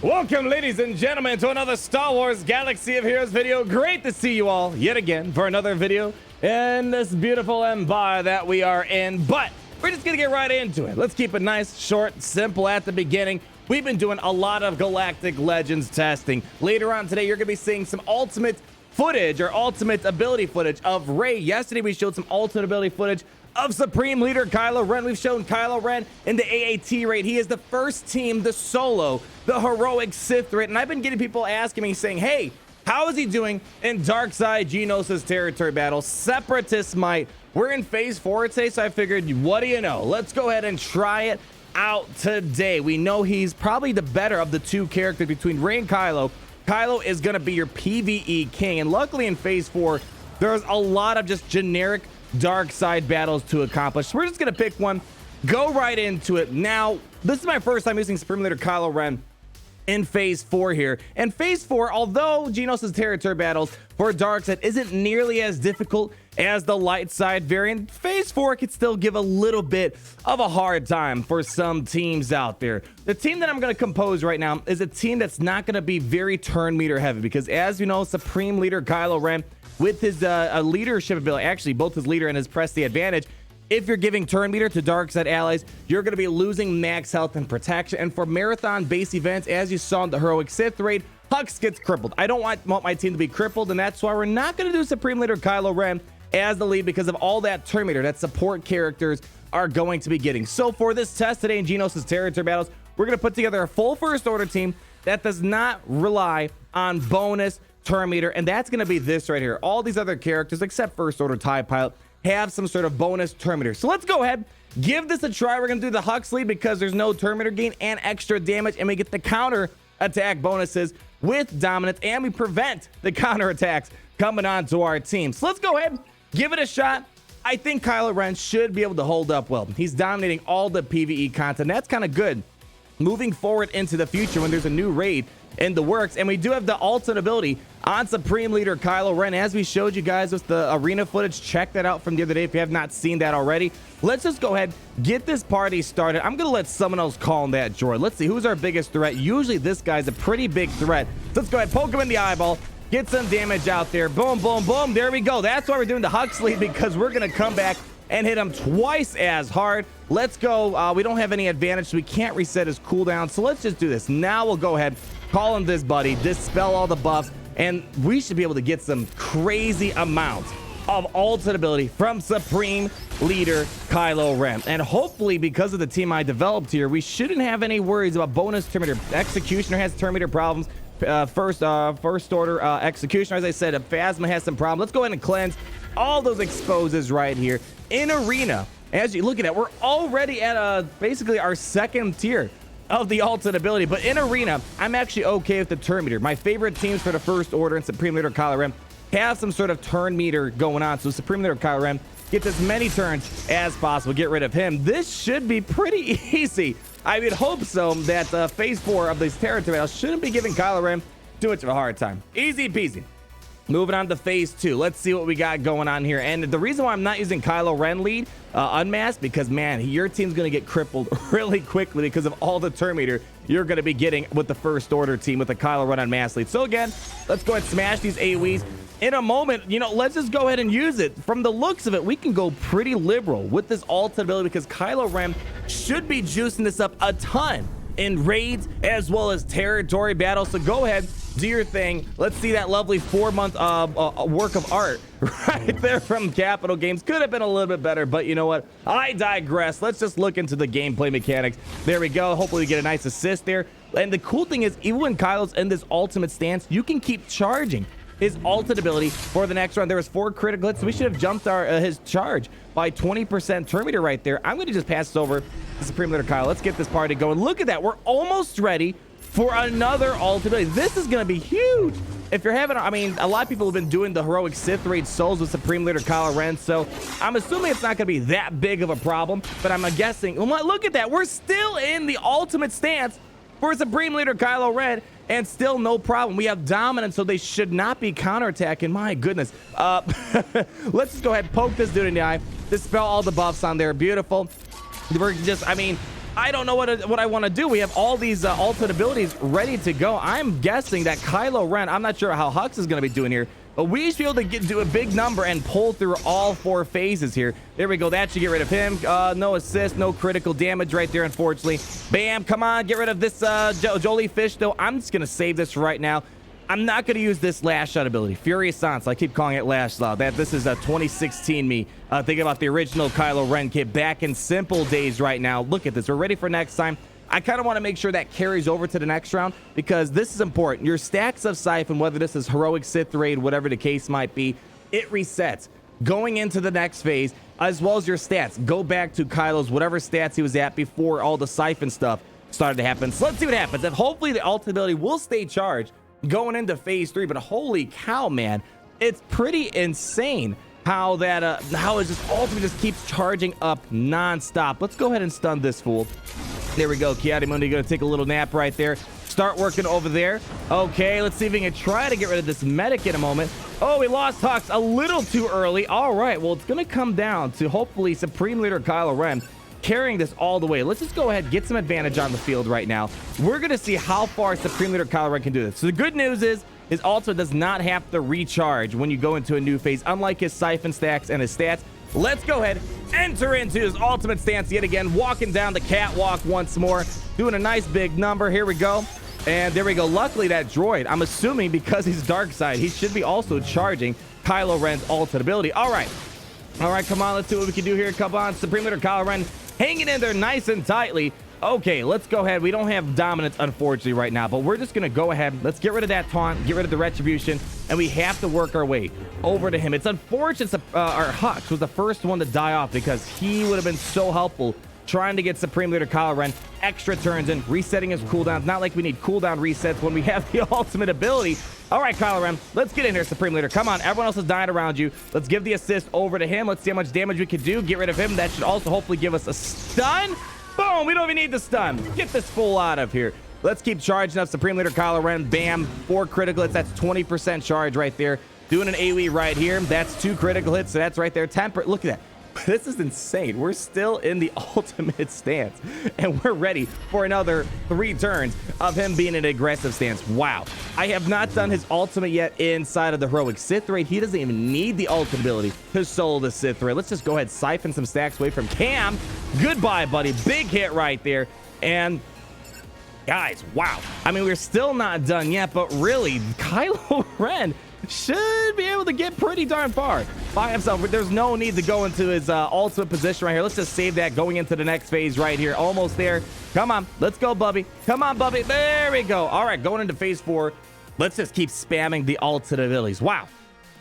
Welcome, ladies and gentlemen, to another Star Wars Galaxy of Heroes video. Great to see you all yet again for another video in this beautiful empire that we are in. But we're just gonna get right into it. Let's keep it nice, short, simple at the beginning. We've been doing a lot of Galactic Legends testing. Later on today, you're gonna be seeing some ultimate footage or ultimate ability footage of Rey. Yesterday, we showed some ultimate ability footage of Supreme Leader Kylo Ren. We've shown Kylo Ren in the AAT raid. He is the first team to solo the heroic Sith raid. And I've been getting people asking me, saying, hey, how is he doing in Dark Side Geonosis territory battle? Separatist might. We're in phase 4 today, so I figured, what do you know? Let's go ahead and try it out today. We know he's probably the better of the two characters between Rey and Kylo. Kylo is going to be your PvE king. And luckily in phase 4, there's a lot of just generic dark side battles to accomplish. So we're just gonna pick one, go right into it. Now, this is my first time using Supreme Leader Kylo Ren in phase 4 here. And phase 4, although Geonosis territory battles for dark side isn't nearly as difficult as the light side variant, phase 4 could still give a little bit of a hard time for some teams out there. The team that I'm going to compose right now is a team that's not going to be very turn meter heavy, because as you know, Supreme Leader Kylo Ren, with his leadership ability, actually both his leader and his press the advantage, if you're giving turn meter to dark side allies, you're going to be losing max health and protection. And for marathon base events, as you saw in the heroic Sith raid, Hux gets crippled. I don't want my team to be crippled, and that's why we're not going to do Supreme Leader Kylo Ren as the lead, because of all that turn meter that support characters are going to be getting. So for this test today in Geonosis territory battles, we're going to put together a full first order team that does not rely on bonus turn meter, and that's going to be this right here. All these other characters except first order TIE pilot have some sort of bonus turn meter. So let's go ahead, give this a try. We're going to do the Hux lead because there's no turn meter gain and extra damage, and we get the counter attack bonuses with dominance, and we prevent the counter attacks coming onto our team. So let's go ahead, give it a shot. I think Kylo Ren should be able to hold up well. He's dominating all the PvE content. That's kind of good moving forward into the future when there's a new raid in the works. And we do have the ultimate ability on Supreme Leader Kylo Ren, as we showed you guys with the arena footage. Check that out from the other day if you have not seen that already. Let's just go ahead, get this party started. I'm gonna let someone else call on that droid. Let's see who's our biggest threat. Usually this guy's a pretty big threat. So let's go ahead, poke him in the eyeball, get some damage out there. Boom, boom, boom. There we go. That's why we're doing the Hux lead, because we're gonna come back and hit him twice as hard. Let's go. We don't have any advantage, so we can't reset his cooldown. So let's just do this. Now we'll go ahead, call him this buddy, dispel all the buffs, and we should be able to get some crazy amounts of ultimate ability from Supreme Leader Kylo Ren. And hopefully, because of the team I developed here, we shouldn't have any worries about bonus turn meter. Executioner has turn meter problems. First order Executioner, as I said, Phasma has some problems. Let's go ahead and cleanse all those exposes right here in arena. As you look at it, we're already at basically our second tier of the ultimate ability. But in arena, I'm actually okay with the turn meter. My favorite teams for the first order and Supreme Leader Kylo Ren have some sort of turn meter going on. So Supreme Leader Kylo Ren gets as many turns as possible. Get rid of him. This should be pretty easy. I would hope so, that phase 4 of these territory battles shouldn't be giving Kylo Ren too much of a hard time. Easy peasy. Moving on to phase 2. Let's see what we got going on here. And the reason why I'm not using Kylo Ren lead unmasked, because man, your team's going to get crippled really quickly because of all the turn meter you're going to be getting with the first order team with the Kylo Ren unmasked lead. So again, let's go ahead and smash these AoEs in a moment. You know, let's just go ahead and use it. From the looks of it, we can go pretty liberal with this ultimate ability, because Kylo Ren should be juicing this up a ton in raids as well as territory battles. So go ahead, do your thing. Let's see that lovely 4-month work of art right there from Capital Games. Could have been a little bit better, but you know what? I digress. Let's just look into the gameplay mechanics. There we go. Hopefully we get a nice assist there. And the cool thing is, even when Kylo's in this ultimate stance, you can keep charging his ultimate ability for the next round. There was 4 critical hits, so we should have jumped his charge by 20% turn meter right there. I'm going to just pass this over to Supreme Leader Kylo. Let's get this party going. Look at that. We're almost ready for another ultimate ability. This is going to be huge. If you're having, I mean, a lot of people have been doing the heroic Sith raid souls with Supreme Leader Kylo Ren, so I'm assuming it's not going to be that big of a problem, but I'm guessing, look at that. We're still in the ultimate stance for Supreme Leader Kylo Ren, and still no problem. We have dominance, so they should not be counterattacking. My goodness. Let's just go ahead and poke this dude in the eye, dispel all the buffs on there. Beautiful. We're just, I mean, I don't know what I want to do. We have all these ultimate abilities ready to go. I'm guessing that Kylo Ren, I'm not sure how Hux is going to be doing here, but we should be able to do a big number and pull through all 4 phases here. There we go. That should get rid of him. No assist, no critical damage right there, unfortunately. Bam. Come on. Get rid of this Jolie Fish, though. I'm just going to save this right now. I'm not going to use this Lash Out ability. Furious Sans. I keep calling it Lash Out. This is a 2016 me. Thinking about the original Kylo Ren kit back in simple days right now. Look at this. We're ready for next time. I kind of want to make sure that carries over to the next round because this is important. Your stacks of Siphon, whether this is Heroic Sith Raid, whatever the case might be, it resets. Going into the next phase, as well as your stats. Go back to Kylo's whatever stats he was at before all the Siphon stuff started to happen. So let's see what happens. And hopefully the ultimate ability will stay charged going into phase 3, but holy cow, man, it's pretty insane how that how it just ultimately just keeps charging up non-stop. Let's go ahead and stun this fool. There we go. Kiadimundi gonna take a little nap right there. Start working over there. Okay, let's see if we can try to get rid of this medic in a moment. Oh, we lost Hux a little too early. All right, well, it's gonna come down to hopefully Supreme Leader Kylo Ren carrying this all the way. Let's just go ahead, get some advantage on the field right now. We're going to see how far Supreme Leader Kylo Ren can do this. So the good news is his ultimate does not have to recharge when you go into a new phase, unlike his Siphon stacks and his stats. Let's go ahead, enter into his ultimate stance yet again, walking down the catwalk once more, doing a nice big number. Here we go. And there we go. Luckily, that droid, I'm assuming because he's dark side, he should be also charging Kylo Ren's ultimate ability. All right, come on. Let's see what we can do here. Come on, Supreme Leader Kylo Ren hanging in there nice and tightly. Okay, let's go ahead. We don't have dominance, unfortunately, right now, but we're just going to go ahead. Let's get rid of that taunt, get rid of the retribution, and we have to work our way over to him. It's unfortunate our Hux was the first one to die off because he would have been so helpful trying to get Supreme Leader Kylo Ren extra turns in, resetting his cooldowns. Not like we need cooldown resets when we have the ultimate ability. All right, Kylo Ren, let's get in here, Supreme Leader. Come on, everyone else is dying around you. Let's give the assist over to him. Let's see how much damage we can do. Get rid of him. That should also hopefully give us a stun. Boom, we don't even need the stun. Get this fool out of here. Let's keep charging up Supreme Leader Kylo Ren. Bam, 4 critical hits. That's 20% charge right there. Doing an AoE right here. That's 2 critical hits, so that's right there. Temper. Look at that. This is insane. We're still in the ultimate stance, and we're ready for another 3 turns of him being in an aggressive stance. Wow. I have not done his ultimate yet inside of the Heroic Sith Raid. He doesn't even need the ultimate ability to solo the Sith Raid. Let's just go ahead, siphon some stacks away from Cam. Goodbye, buddy. Big hit right there. And guys, wow. I mean, we're still not done yet, but really, Kylo Ren should be able to get pretty darn far by himself. There's no need to go into his ultimate position right here. Let's just save that going into the next phase right here. Almost there. Come on. Let's go, Bubby. Come on, Bubby. There we go. All right, going into phase 4. Let's just keep spamming the ultimate abilities. Wow.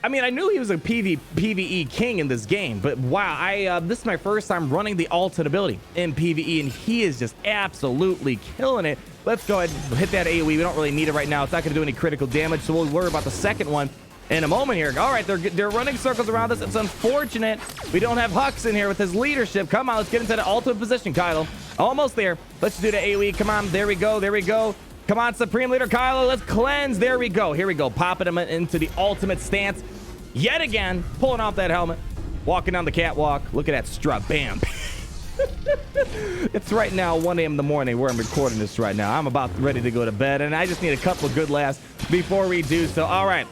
I mean, I knew he was a PvE king in this game, but wow, this is my first time running the ultimate ability in PvE, and he is just absolutely killing it. Let's go ahead and hit that AoE. We don't really need it right now. It's not going to do any critical damage, so we'll worry about the second one in a moment here. All right, they're running circles around us. It's unfortunate we don't have Hux in here with his leadership. Come on, let's get into the ultimate position, Kylo. Almost there. Let's do the AoE. Come on, there we go. There we go. Come on, Supreme Leader Kylo. Let's cleanse. There we go. Here we go. Popping him into the ultimate stance. Yet again, pulling off that helmet. Walking down the catwalk. Look at that strut. Bam. It's right now 1 a.m. in the morning where I'm recording this right now. I'm about ready to go to bed, and I just need a couple of good laughs before we do so. All right.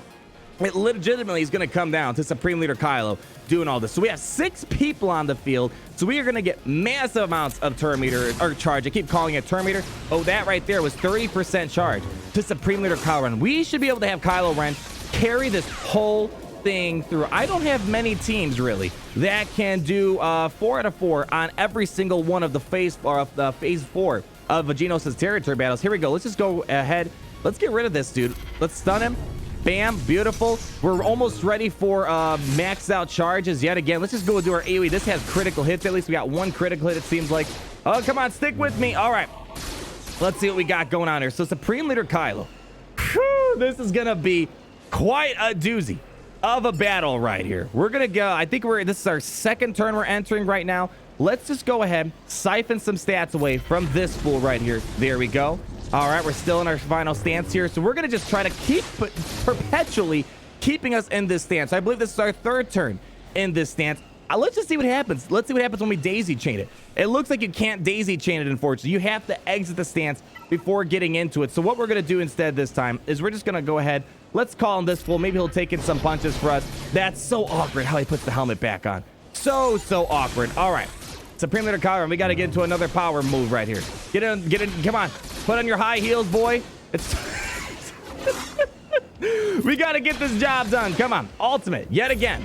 It legitimately is going to come down to Supreme Leader Kylo doing all this. So we have 6 people on the field. So we are going to get massive amounts of turn meter or charge. I keep calling it turn meter. Oh, that right there was 30% charge to Supreme Leader Kylo Ren. We should be able to have Kylo Ren carry this whole thing through. I don't have many teams really that can do 4 out of 4 on every single one of the phase 4 of Geonosis territory battles. Here we go. Let's just go ahead. Let's get rid of this dude. Let's stun him. Bam, beautiful. We're almost ready for maxed out charges yet again. Let's just go do our AoE. This has critical hits. At least we got 1 critical hit, it seems like. Oh, come on, stick with me. All right, let's see what we got going on here. So Supreme Leader Kylo. Whew, this is gonna be quite a doozy of a battle right here. We're gonna go, I think this is our 2nd turn we're entering right now. Let's just go ahead, siphon some stats away from this fool right here. There we go. All right, we're still in our final stance here. So we're gonna just try to keep perpetually keeping us in this stance. I believe this is our 3rd turn in this stance. Let's just see what happens. Let's see what happens when we daisy chain it. It looks like you can't daisy chain it, unfortunately. You have to exit the stance before getting into it. So what we're going to do instead this time is we're just going to go ahead. Let's call him this fool. Maybe he'll take in some punches for us. That's so awkward how he puts the helmet back on. So awkward. All right. Supreme Leader Kylo, we got to get into another power move right here. Get in. Come on. Put on your high heels, boy. It's we got to get this job done. Come on. Ultimate. Yet again.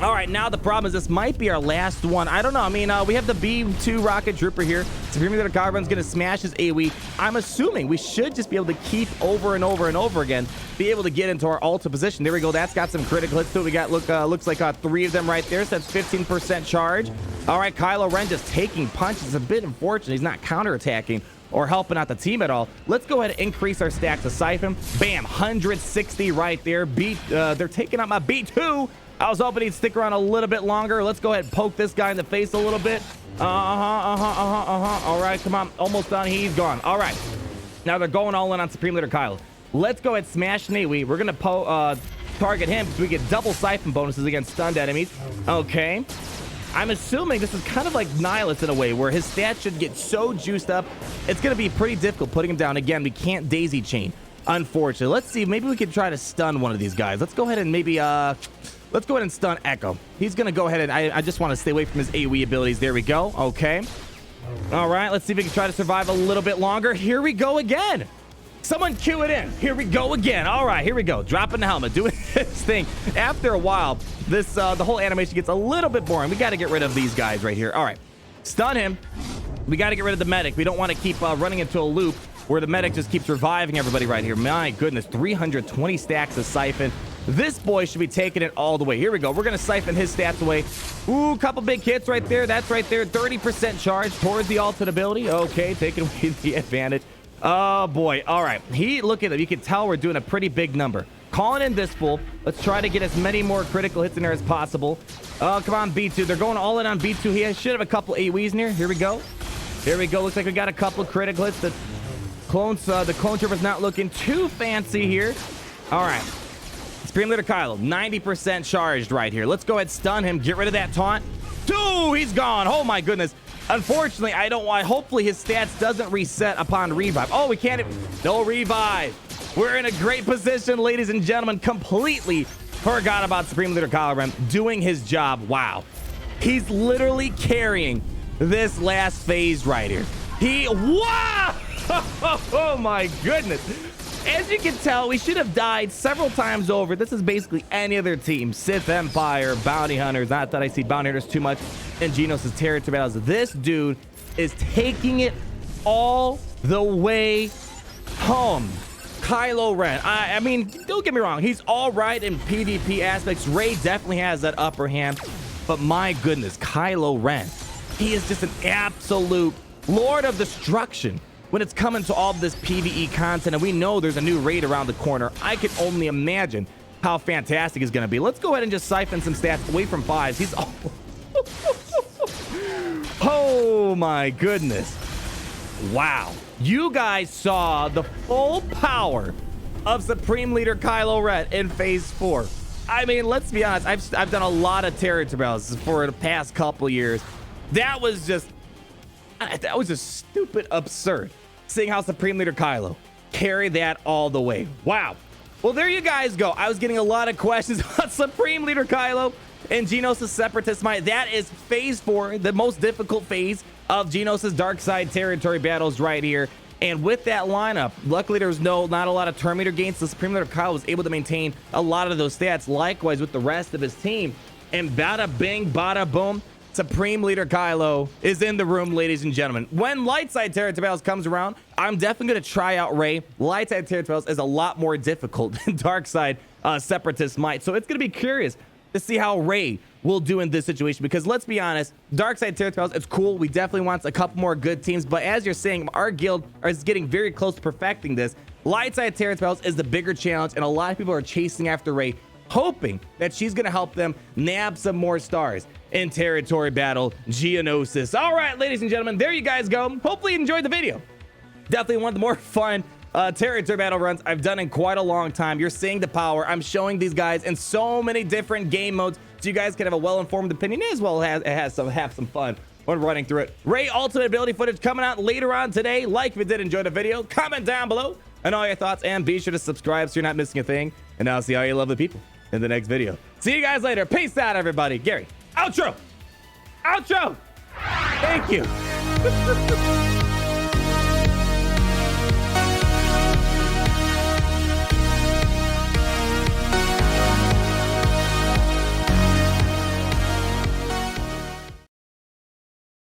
All right, now the problem is this might be our last one. I don't know. I mean, we have the B2 rocket trooper here. Supreme Leader Kylo's going to smash his AoE. I'm assuming we should just be able to keep over and over and over again, be able to get into our ultimate position. There we go. That's got some critical hits to it. We got, looks like 3 of them right there. So that's 15% charge. All right, Kylo Ren just taking punches. It's a bit unfortunate. He's not counterattacking or helping out the team at all. Let's go ahead and increase our stack to siphon. Bam, 160 right there. They're taking out my B2. I was hoping he'd stick around a little bit longer. Let's go ahead and poke this guy in the face a little bit. All right, come on. Almost done. He's gone. All right. Now they're going all in on Supreme Leader Kylo. Let's go ahead and smash Nawi. We're going to target him because we get double siphon bonuses against stunned enemies. Okay. I'm assuming this is kind of like Nihilus in a way, where his stats should get so juiced up, it's going to be pretty difficult putting him down. Again, we can't daisy chain, unfortunately. Let's see. Maybe we can try to stun one of these guys. Let's go ahead and maybe... let's go ahead and stun Echo. He's going to go ahead and... I just want to stay away from his AoE abilities. There we go. Okay. All right. Let's see if we can try to survive a little bit longer. Here we go again. Someone cue it in. Here we go again. All right. Here we go. Dropping the helmet. Doing this thing. After a while, this the whole animation gets a little bit boring. We got to get rid of these guys right here. All right. Stun him. We got to get rid of the medic. We don't want to keep running into a loop where the medic just keeps reviving everybody right here. My goodness. 320 stacks of siphon. This boy should be taking it all the way. Here we go. We're going to siphon his stats away. Ooh, couple big hits right there. That's right there. 30% charge towards the ultimate ability. Okay, taking away the advantage. Oh, boy. All right. Look at him. You can tell we're doing a pretty big number. Calling in this fool. Let's try to get as many more critical hits in there as possible. Oh, come on, B2. They're going all in on B2 here. Should have a couple AoEs in here. Here we go. Here we go. Looks like we got a couple of critical hits. The clone trooper's not looking too fancy here. All right. Supreme Leader Kylo, 90% charged right here. Let's go ahead and stun him. Get rid of that taunt. Dude, he's gone. Oh, my goodness. Unfortunately, I don't want... Hopefully, his stats doesn't reset upon revive. Oh, we can't... No revive. We're in a great position, ladies and gentlemen. Completely forgot about Supreme Leader Kylo Ren doing his job. Wow. He's literally carrying this last phase right here. Wow! Oh, my goodness. As you can tell, we should have died several times over. This is basically any other team. Sith Empire, Bounty Hunters. Not that I see Bounty Hunters too much in Geonosis territory battles. This dude is taking it all the way home. Kylo Ren. I mean, don't get me wrong. He's all right in PvP aspects. Rey definitely has that upper hand. But my goodness, Kylo Ren. He is just an absolute Lord of Destruction when it's coming to all of this PvE content, and we know there's a new raid around the corner. I can only imagine how fantastic it's going to be. Let's go ahead and just siphon some stats away from 5s. He's... Oh, my goodness. Wow. You guys saw the full power of Supreme Leader Kylo Ren in Phase 4. I mean, let's be honest. I've done a lot of territory battles for the past couple years. That was just stupid absurd, seeing how Supreme Leader Kylo carried that all the way. Wow. Well, there you guys go. I was getting a lot of questions about Supreme Leader Kylo and Geonosis Separatist Might. That is Phase 4, the most difficult phase of Geonosis Dark Side territory battles right here. And with that lineup, luckily there was not a lot of turn meter gains. The Supreme Leader Kylo was able to maintain a lot of those stats. Likewise with the rest of his team. And bada bing, bada boom. Supreme Leader Kylo is in the room, ladies and gentlemen. When Light Side territory battles comes around, I'm definitely going to try out Rey. Light Side territory battles is a lot more difficult than Dark Side Separatist Might. So it's going to be curious to see how Rey will do in this situation, because let's be honest, Dark Side territory battles, it's cool. We definitely want a couple more good teams, but as you're saying, our guild is getting very close to perfecting this. Light Side territory battles is the bigger challenge, and a lot of people are chasing after Rey, hoping that she's going to help them nab some more stars in territory battle Geonosis. All right, ladies and gentlemen, there you guys go. Hopefully you enjoyed the video. Definitely one of the more fun territory battle runs I've done in quite a long time. You're seeing the power. I'm showing these guys in so many different game modes, so you guys can have a well-informed opinion as well as have some fun when running through it. Ray ultimate ability footage coming out later on today. Like if you did enjoy the video, comment down below and all your thoughts, and be sure to subscribe so you're not missing a thing. And I'll see all you lovely people in the next video. See you guys later. Peace out, everybody. Gary, outro. Thank you.